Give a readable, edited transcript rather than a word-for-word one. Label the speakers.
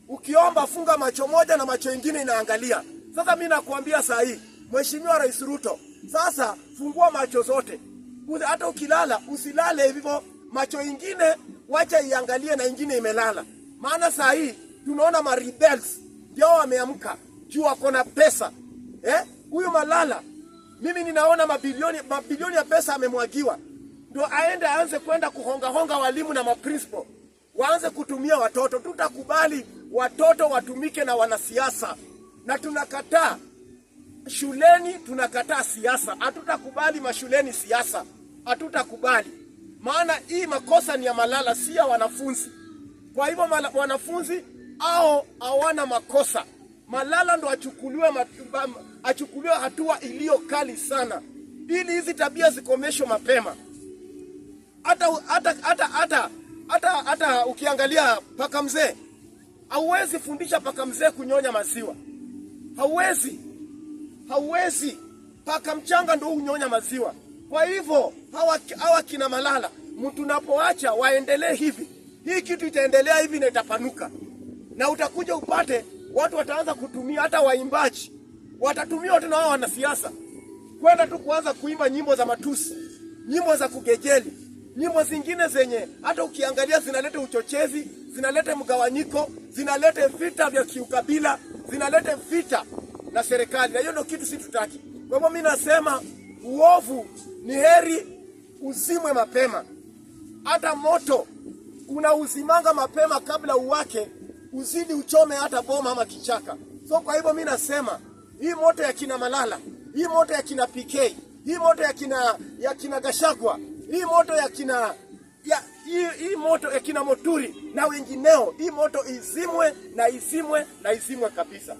Speaker 1: Ukiomba funga macho moja na macho ingine inaangalia. Sasa mimi nakuambia saa hii, Mheshimiwa Rais Ruto, sasa fungua macho zote. Hata ukilala usilale hivyo, macho ingine wacha iangalie na ingine imelala. Maana saa hii tunaona ma rebels ndio wameamka juu wako na pesa. Huyu Malala mimi ninaona mabilioni ya pesa amemwagiwa. Ndio aende aanze kwenda kuhonga walimu na maprincipal. Waanze kutumia watoto. Tutakubali watoto watumike na wanasiasa. Na tunakataa shuleni, tunakataa siasa. Hatutakubali mashuleni siasa. Hatutakubali. Maana hii makosa ni ya Malala, si ya wanafunzi. Kwa hivyo wanafunzi hao hawana makosa. Malala ndo achukuliwe hatua iliyo kali sana, ili hizi tabia zikomeshwe mapema. Hata ukiangalia paka mzee, hauwezi fundisha paka mzee kunyonya maziwa. Hauwezi. Paka mchanga ndo unyonya maziwa. Kwa hivyo hawa kina Malala, tunapoacha waendelee hivi, hii kitu itaendelea hivi na itapanuka. Na utakuja upate watu wataanza kutumia, hata waimbaji watatumia watu na wao wanasiasa kwenda tu kuanza kuimba nyimbo za matusi, nyimbo za kugejeli, nyimbo zingine zenye hata ukiangalia zinaleta uchochezi, zinaleta mgawanyiko, zinaleta vita vya kiukabila, zinaleta vita na serikali. Na hiyo ndio kitu sisi tutaki. Kwa hivyo mimi nasema uovu ni heri uzimwe mapema. Hata moto unauzimanga mapema kabla uwake, uzidi uchome hata boma ama kichaka. So kwa hivyo mimi nasema hii moto ya kina Malala, hii moto ya kina PK, hii moto ya kina Gachagua, hii moto ya kina hii moto ya kina Muturi na wengineo, hii moto izimwe kabisa.